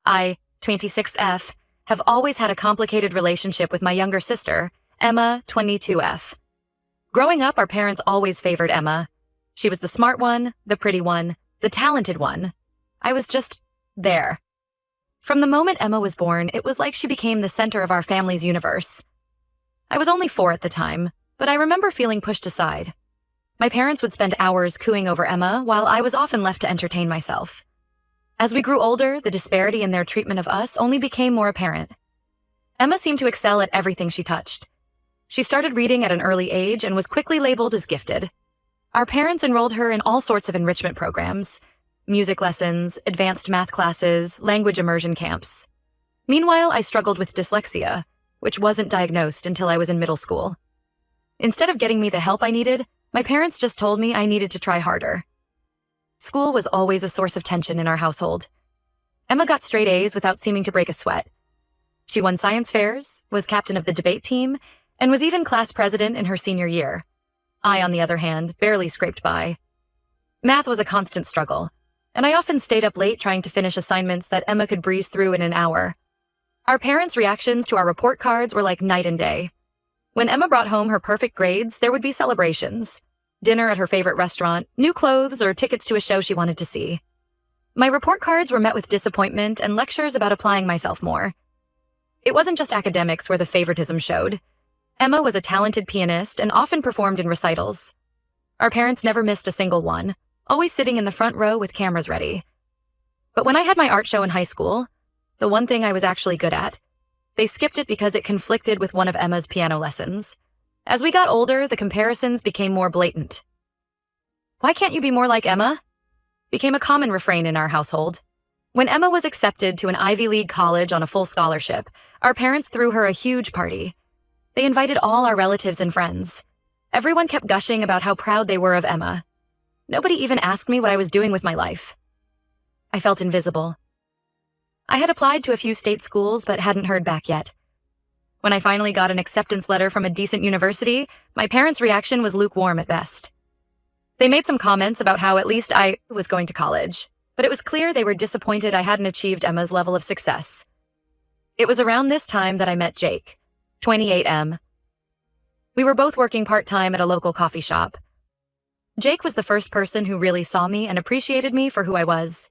I, 26F, have always had a complicated relationship with my younger sister, Emma, 22F. Growing up, our parents always favored Emma. She was the smart one, the pretty one, the talented one. I was just there. From the moment Emma was born, it was like she became the center of our family's universe. I was only 4 at the time, but I remember feeling pushed aside. My parents would spend hours cooing over Emma, while I was often left to entertain myself. As we grew older, the disparity in their treatment of us only became more apparent. Emma seemed to excel at everything she touched. She started reading at an early age and was quickly labeled as gifted. Our parents enrolled her in all sorts of enrichment programs: music lessons, advanced math classes, language immersion camps. Meanwhile, I struggled with dyslexia, which wasn't diagnosed until I was in middle school. Instead of getting me the help I needed, my parents just told me I needed to try harder. School was always a source of tension in our household. Emma got straight A's without seeming to break a sweat. She won science fairs, was captain of the debate team, and was even class president in her senior year. I, on the other hand, barely scraped by. Math was a constant struggle, and I often stayed up late trying to finish assignments that Emma could breeze through in an hour. Our parents' reactions to our report cards were like night and day. When Emma brought home her perfect grades, there would be celebrations. Dinner at her favorite restaurant, new clothes, or tickets to a show she wanted to see. My report cards were met with disappointment and lectures about applying myself more. It wasn't just academics where the favoritism showed. Emma was a talented pianist and often performed in recitals. Our parents never missed a single one, always sitting in the front row with cameras ready. But when I had my art show in high school, the one thing I was actually good at, they skipped it because it conflicted with one of Emma's piano lessons. As we got older, the comparisons became more blatant. "Why can't you be more like Emma?" became a common refrain in our household. When Emma was accepted to an Ivy League college on a full scholarship, our parents threw her a huge party. They invited all our relatives and friends. Everyone kept gushing about how proud they were of Emma. Nobody even asked me what I was doing with my life. I felt invisible. I had applied to a few state schools but hadn't heard back yet. When I finally got an acceptance letter from a decent university, my parents' reaction was lukewarm at best. They made some comments about how at least I was going to college, but it was clear they were disappointed I hadn't achieved Emma's level of success. It was around this time that I met Jake, 28M. We were both working part-time at a local coffee shop. Jake was the first person who really saw me and appreciated me for who I was.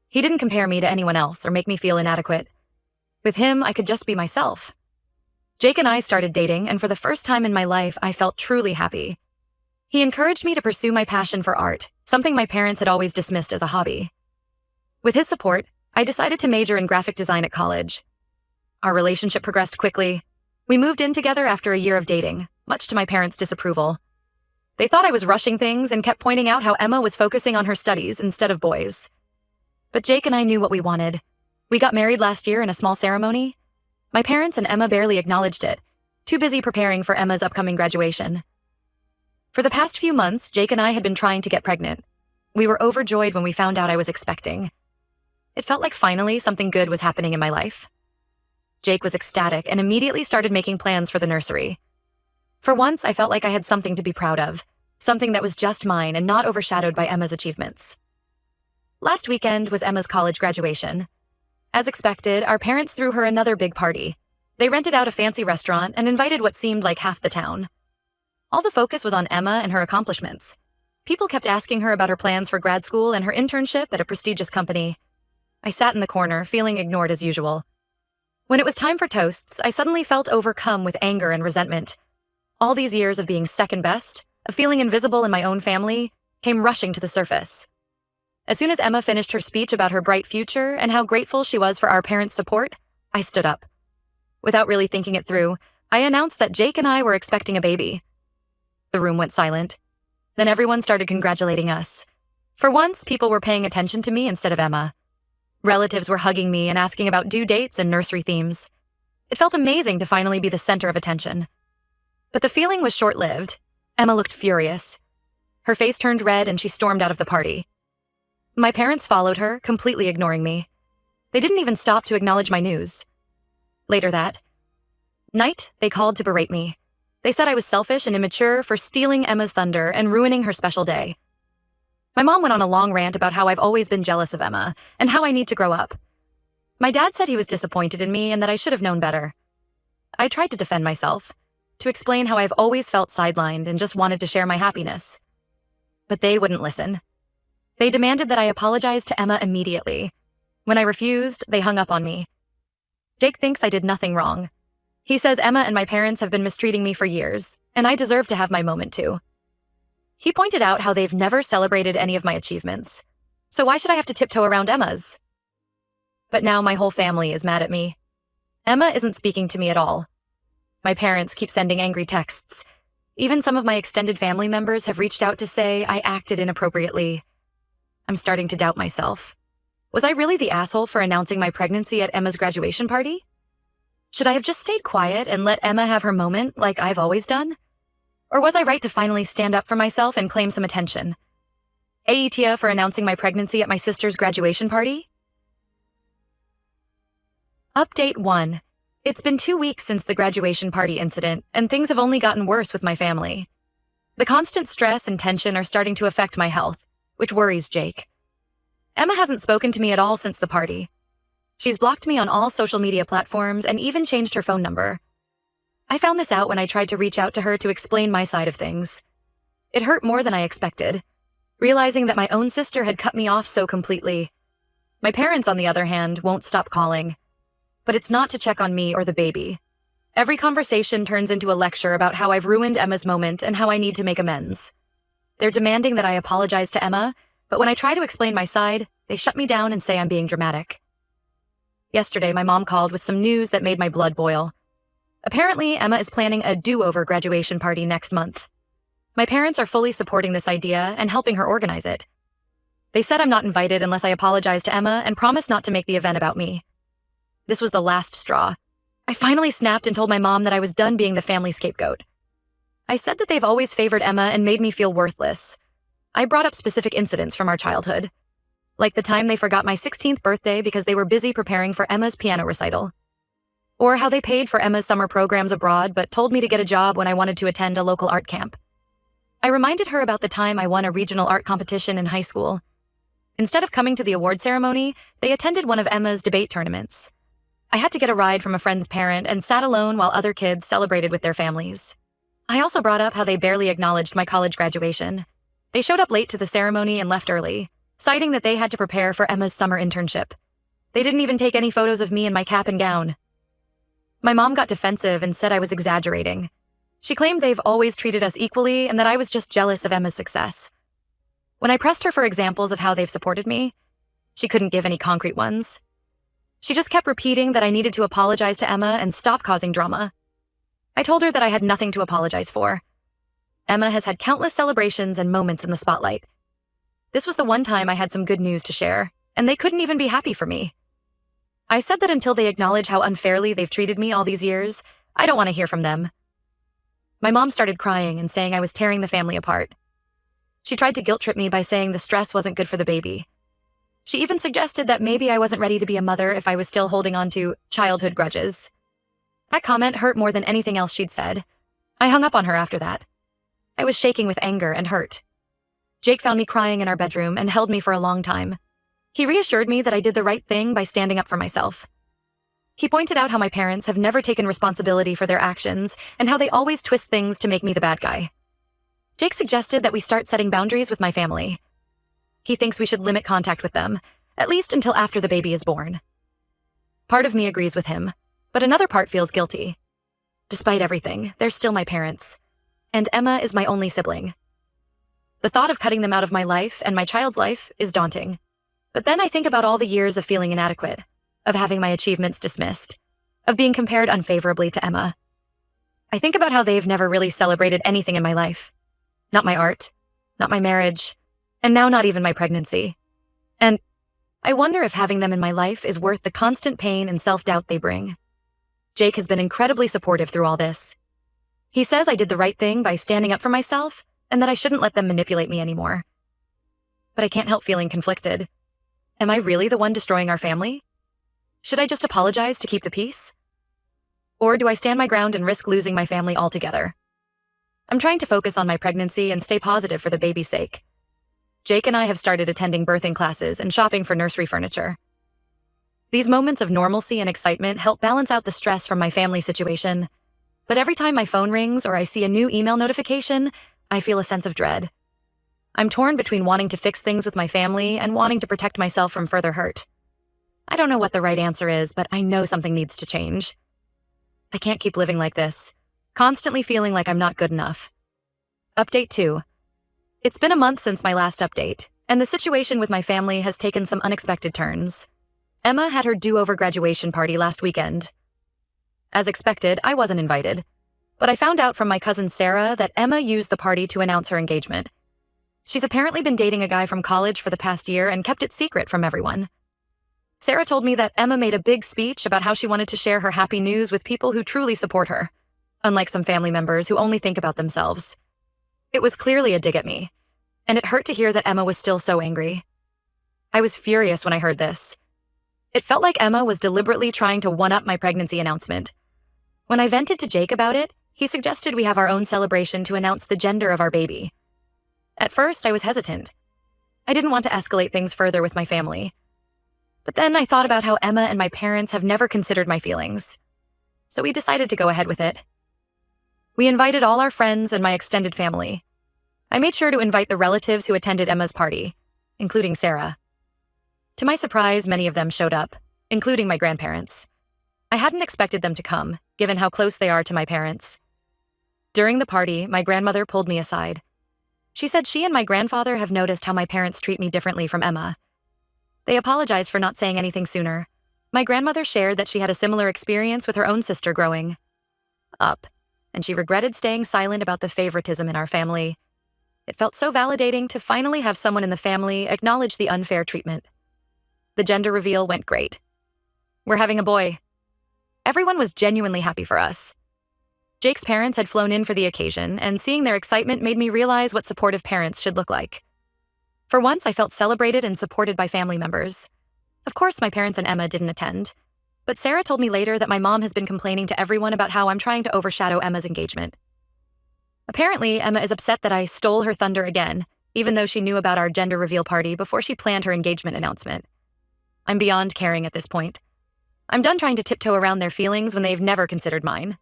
He didn't compare me to anyone else or make me feel inadequate. With him, I could just be myself. Jake and I started dating, and for the first time in my life, I felt truly happy. He encouraged me to pursue my passion for art, something my parents had always dismissed as a hobby. With his support, I decided to major in graphic design at college. Our relationship progressed quickly. We moved in together after a year of dating, much to my parents' disapproval. They thought I was rushing things and kept pointing out how Emma was focusing on her studies instead of boys. But Jake and I knew what we wanted. We got married last year in a small ceremony. My parents and Emma barely acknowledged it, too busy preparing for Emma's upcoming graduation. For the past few months, Jake and I had been trying to get pregnant. We were overjoyed when we found out I was expecting. It felt like finally something good was happening in my life. Jake was ecstatic and immediately started making plans for the nursery. For once, I felt like I had something to be proud of, something that was just mine and not overshadowed by Emma's achievements. Last weekend was Emma's college graduation. As expected, our parents threw her another big party. They rented out a fancy restaurant and invited what seemed like half the town. All the focus was on Emma and her accomplishments. People kept asking her about her plans for grad school and her internship at a prestigious company. I sat in the corner, feeling ignored as usual. When it was time for toasts, I suddenly felt overcome with anger and resentment. All these years of being second best, of feeling invisible in my own family, came rushing to the surface. As soon as Emma finished her speech about her bright future and how grateful she was for our parents' support, I stood up. Without really thinking it through, I announced that Jake and I were expecting a baby. The room went silent. Then everyone started congratulating us. For once, people were paying attention to me instead of Emma. Relatives were hugging me and asking about due dates and nursery themes. It felt amazing to finally be the center of attention. But the feeling was short-lived. Emma looked furious. Her face turned red and she stormed out of the party. My parents followed her, completely ignoring me. They didn't even stop to acknowledge my news. Later that night, they called to berate me. They said I was selfish and immature for stealing Emma's thunder and ruining her special day. My mom went on a long rant about how I've always been jealous of Emma and how I need to grow up. My dad said he was disappointed in me and that I should have known better. I tried to defend myself, to explain how I've always felt sidelined and just wanted to share my happiness. But they wouldn't listen. They demanded that I apologize to Emma immediately. When I refused, they hung up on me. Jake thinks I did nothing wrong. He says Emma and my parents have been mistreating me for years, and I deserve to have my moment too. He pointed out how they've never celebrated any of my achievements. So why should I have to tiptoe around Emma's? But now my whole family is mad at me. Emma isn't speaking to me at all. My parents keep sending angry texts. Even some of my extended family members have reached out to say I acted inappropriately. I'm starting to doubt myself. Was I really the asshole for announcing my pregnancy at Emma's graduation party? Should I have just stayed quiet and let Emma have her moment like I've always done? Or was I right to finally stand up for myself and claim some attention? Tia for announcing my pregnancy at my sister's graduation party? Update 1. It's been 2 weeks since the graduation party incident, and things have only gotten worse with my family. The constant stress and tension are starting to affect my health, which worries Jake. Emma hasn't spoken to me at all since the party. She's blocked me on all social media platforms and even changed her phone number. I found this out when I tried to reach out to her to explain my side of things. It hurt more than I expected, realizing that my own sister had cut me off so completely. My parents, on the other hand, won't stop calling. But it's not to check on me or the baby. Every conversation turns into a lecture about how I've ruined Emma's moment and how I need to make amends. They're demanding that I apologize to Emma, but when I try to explain my side, they shut me down and say I'm being dramatic. Yesterday, my mom called with some news that made my blood boil. Apparently, Emma is planning a do-over graduation party next month. My parents are fully supporting this idea and helping her organize it. They said I'm not invited unless I apologize to Emma and promise not to make the event about me. This was the last straw. I finally snapped and told my mom that I was done being the family scapegoat. I said that they've always favored Emma and made me feel worthless. I brought up specific incidents from our childhood, like the time they forgot my 16th birthday because they were busy preparing for Emma's piano recital, or how they paid for Emma's summer programs abroad but told me to get a job when I wanted to attend a local art camp. I reminded her about the time I won a regional art competition in high school. Instead of coming to the award ceremony, they attended one of Emma's debate tournaments. I had to get a ride from a friend's parent and sat alone while other kids celebrated with their families. I also brought up how they barely acknowledged my college graduation. They showed up late to the ceremony and left early, citing that they had to prepare for Emma's summer internship. They didn't even take any photos of me in my cap and gown. My mom got defensive and said I was exaggerating. She claimed they've always treated us equally and that I was just jealous of Emma's success. When I pressed her for examples of how they've supported me, she couldn't give any concrete ones. She just kept repeating that I needed to apologize to Emma and stop causing drama. I told her that I had nothing to apologize for. Emma has had countless celebrations and moments in the spotlight. This was the one time I had some good news to share, and they couldn't even be happy for me. I said that until they acknowledge how unfairly they've treated me all these years, I don't want to hear from them. My mom started crying and saying I was tearing the family apart. She tried to guilt-trip me by saying the stress wasn't good for the baby. She even suggested that maybe I wasn't ready to be a mother if I was still holding on to childhood grudges. That comment hurt more than anything else she'd said. I hung up on her after that. I was shaking with anger and hurt. Jake found me crying in our bedroom and held me for a long time. He reassured me that I did the right thing by standing up for myself. He pointed out how my parents have never taken responsibility for their actions and how they always twist things to make me the bad guy. Jake suggested that we start setting boundaries with my family. He thinks we should limit contact with them, at least until after the baby is born. Part of me agrees with him, but another part feels guilty. Despite everything, they're still my parents, and Emma is my only sibling. The thought of cutting them out of my life and my child's life is daunting. But then I think about all the years of feeling inadequate, of having my achievements dismissed, of being compared unfavorably to Emma. I think about how they've never really celebrated anything in my life. Not my art, not my marriage, and now not even my pregnancy. And I wonder if having them in my life is worth the constant pain and self-doubt they bring. Jake has been incredibly supportive through all this. He says I did the right thing by standing up for myself and that I shouldn't let them manipulate me anymore. But I can't help feeling conflicted. Am I really the one destroying our family? Should I just apologize to keep the peace? Or do I stand my ground and risk losing my family altogether? I'm trying to focus on my pregnancy and stay positive for the baby's sake. Jake and I have started attending birthing classes and shopping for nursery furniture. These moments of normalcy and excitement help balance out the stress from my family situation. But every time my phone rings or I see a new email notification, I feel a sense of dread. I'm torn between wanting to fix things with my family and wanting to protect myself from further hurt. I don't know what the right answer is, but I know something needs to change. I can't keep living like this, constantly feeling like I'm not good enough. Update 2. It's been a month since my last update, and the situation with my family has taken some unexpected turns. Emma had her do-over graduation party last weekend. As expected, I wasn't invited, but I found out from my cousin Sarah that Emma used the party to announce her engagement. She's apparently been dating a guy from college for the past year and kept it secret from everyone. Sarah told me that Emma made a big speech about how she wanted to share her happy news with people who truly support her, unlike some family members who only think about themselves. It was clearly a dig at me, and it hurt to hear that Emma was still so angry. I was furious when I heard this. It felt like Emma was deliberately trying to one-up my pregnancy announcement. When I vented to Jake about it, he suggested we have our own celebration to announce the gender of our baby. At first, I was hesitant. I didn't want to escalate things further with my family. But then I thought about how Emma and my parents have never considered my feelings. So we decided to go ahead with it. We invited all our friends and my extended family. I made sure to invite the relatives who attended Emma's party, including Sarah. To my surprise, many of them showed up, including my grandparents. I hadn't expected them to come, given how close they are to my parents. During the party, my grandmother pulled me aside. She said she and my grandfather have noticed how my parents treat me differently from Emma. They apologized for not saying anything sooner. My grandmother shared that she had a similar experience with her own sister growing up, and she regretted staying silent about the favoritism in our family. It felt so validating to finally have someone in the family acknowledge the unfair treatment. The gender reveal went great. We're having a boy. Everyone was genuinely happy for us. Jake's parents had flown in for the occasion, and seeing their excitement made me realize what supportive parents should look like. For once, I felt celebrated and supported by family members. Of course, my parents and Emma didn't attend, but Sarah told me later that my mom has been complaining to everyone about how I'm trying to overshadow Emma's engagement. Apparently, Emma is upset that I stole her thunder again, even though she knew about our gender reveal party before she planned her engagement announcement. I'm beyond caring at this point. I'm done trying to tiptoe around their feelings when they've never considered mine.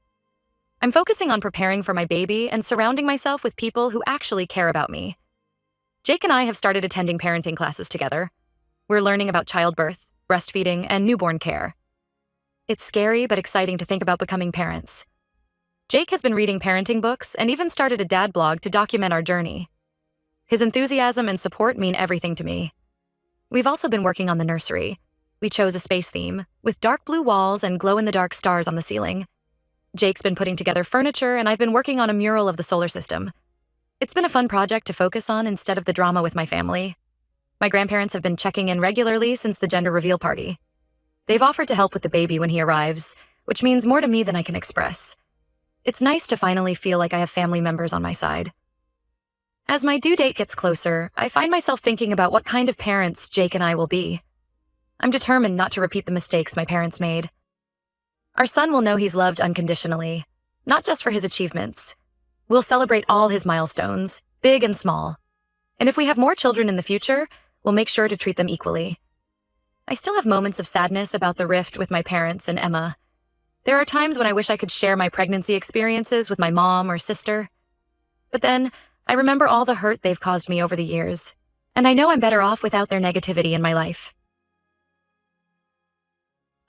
I'm focusing on preparing for my baby and surrounding myself with people who actually care about me. Jake and I have started attending parenting classes together. We're learning about childbirth, breastfeeding, and newborn care. It's scary but exciting to think about becoming parents. Jake has been reading parenting books and even started a dad blog to document our journey. His enthusiasm and support mean everything to me. We've also been working on the nursery. We chose a space theme, with dark blue walls and glow-in-the-dark stars on the ceiling. Jake's been putting together furniture, and I've been working on a mural of the solar system. It's been a fun project to focus on instead of the drama with my family. My grandparents have been checking in regularly since the gender reveal party. They've offered to help with the baby when he arrives, which means more to me than I can express. It's nice to finally feel like I have family members on my side. As my due date gets closer, I find myself thinking about what kind of parents Jake and I will be. I'm determined not to repeat the mistakes my parents made. Our son will know he's loved unconditionally, not just for his achievements. We'll celebrate all his milestones, big and small. And if we have more children in the future, we'll make sure to treat them equally. I still have moments of sadness about the rift with my parents and Emma. There are times when I wish I could share my pregnancy experiences with my mom or sister. But then, I remember all the hurt they've caused me over the years, and I know I'm better off without their negativity in my life.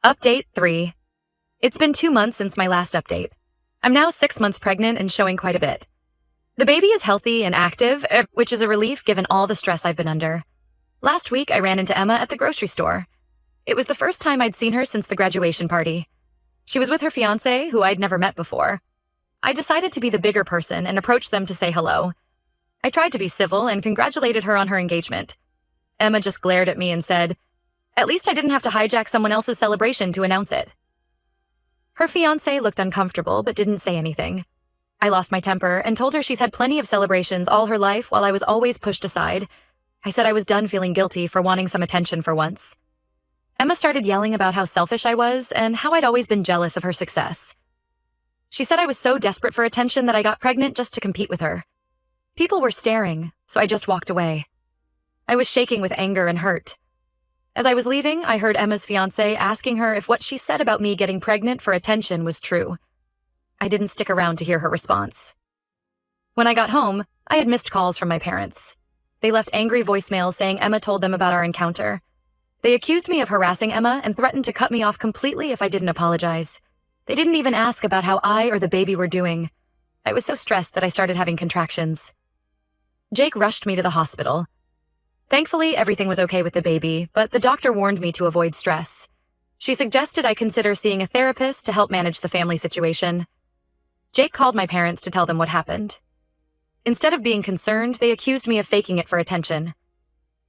Update 3. It's been 2 months since my last update. I'm now 6 months pregnant and showing quite a bit. The baby is healthy and active, which is a relief given all the stress I've been under. Last week, I ran into Emma at the grocery store. It was the first time I'd seen her since the graduation party. She was with her fiancé, who I'd never met before. I decided to be the bigger person and approached them to say hello. I tried to be civil and congratulated her on her engagement. Emma just glared at me and said, "At least I didn't have to hijack someone else's celebration to announce it." Her fiancé looked uncomfortable but didn't say anything. I lost my temper and told her she's had plenty of celebrations all her life while I was always pushed aside. I said I was done feeling guilty for wanting some attention for once. Emma started yelling about how selfish I was and how I'd always been jealous of her success. She said I was so desperate for attention that I got pregnant just to compete with her. People were staring, so I just walked away. I was shaking with anger and hurt. As I was leaving, I heard Emma's fiancé asking her if what she said about me getting pregnant for attention was true. I didn't stick around to hear her response. When I got home, I had missed calls from my parents. They left angry voicemails saying Emma told them about our encounter. They accused me of harassing Emma and threatened to cut me off completely if I didn't apologize. They didn't even ask about how I or the baby were doing. I was so stressed that I started having contractions. Jake rushed me to the hospital. Thankfully, everything was okay with the baby, but the doctor warned me to avoid stress. She suggested I consider seeing a therapist to help manage the family situation. Jake called my parents to tell them what happened. Instead of being concerned, they accused me of faking it for attention.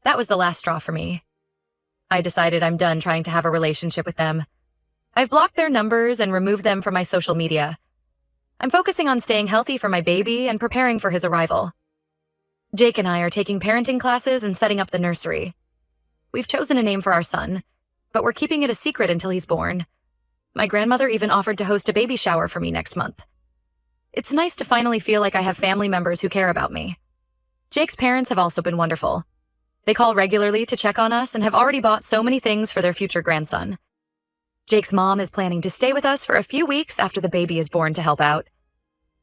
That was the last straw for me. I decided I'm done trying to have a relationship with them. I've blocked their numbers and removed them from my social media. I'm focusing on staying healthy for my baby and preparing for his arrival. Jake and I are taking parenting classes and setting up the nursery. We've chosen a name for our son, but we're keeping it a secret until he's born. My grandmother even offered to host a baby shower for me next month. It's nice to finally feel like I have family members who care about me. Jake's parents have also been wonderful. They call regularly to check on us and have already bought so many things for their future grandson. Jake's mom is planning to stay with us for a few weeks after the baby is born to help out.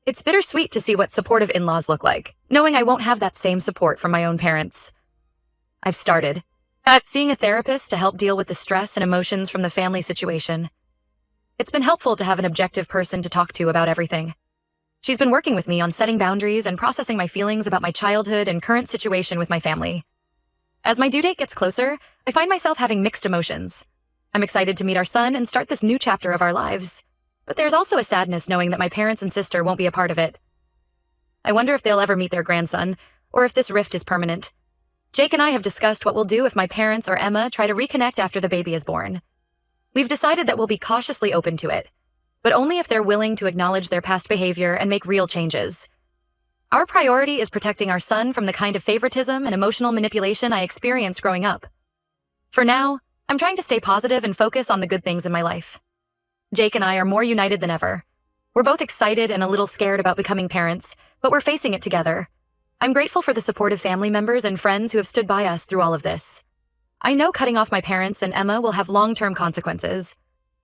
It's bittersweet to see what supportive in-laws look like, knowing I won't have that same support from my own parents. I've started seeing a therapist to help deal with the stress and emotions from the family situation. It's been helpful to have an objective person to talk to about everything. She's been working with me on setting boundaries and processing my feelings about my childhood and current situation with my family. As my due date gets closer, I find myself having mixed emotions. I'm excited to meet our son and start this new chapter of our lives. But there's also a sadness knowing that my parents and sister won't be a part of it. I wonder if they'll ever meet their grandson, or if this rift is permanent. Jake and I have discussed what we'll do if my parents or Emma try to reconnect after the baby is born. We've decided that we'll be cautiously open to it, but only if they're willing to acknowledge their past behavior and make real changes. Our priority is protecting our son from the kind of favoritism and emotional manipulation I experienced growing up. For now, I'm trying to stay positive and focus on the good things in my life. Jake and I are more united than ever. We're both excited and a little scared about becoming parents, but we're facing it together. I'm grateful for the supportive family members and friends who have stood by us through all of this. I know cutting off my parents and Emma will have long-term consequences.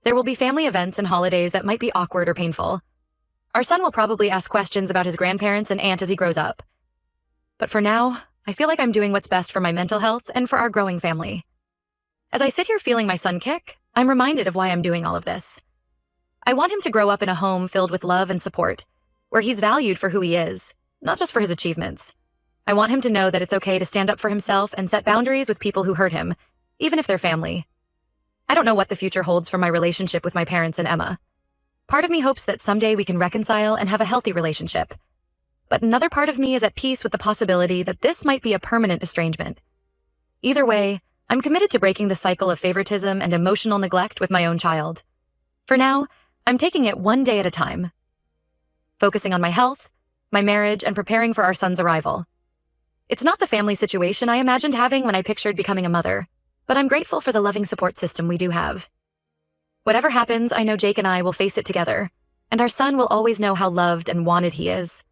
There will be family events and holidays that might be awkward or painful. Our son will probably ask questions about his grandparents and aunt as he grows up. But for now, I feel like I'm doing what's best for my mental health and for our growing family. As I sit here feeling my son kick, I'm reminded of why I'm doing all of this. I want him to grow up in a home filled with love and support, where he's valued for who he is, not just for his achievements. I want him to know that it's okay to stand up for himself and set boundaries with people who hurt him, even if they're family. I don't know what the future holds for my relationship with my parents and Emma. Part of me hopes that someday we can reconcile and have a healthy relationship. But another part of me is at peace with the possibility that this might be a permanent estrangement. Either way, I'm committed to breaking the cycle of favoritism and emotional neglect with my own child. For now, I'm taking it one day at a time, focusing on my health, my marriage, and preparing for our son's arrival. It's not the family situation I imagined having when I pictured becoming a mother, but I'm grateful for the loving support system we do have. Whatever happens, I know Jake and I will face it together, and our son will always know how loved and wanted he is.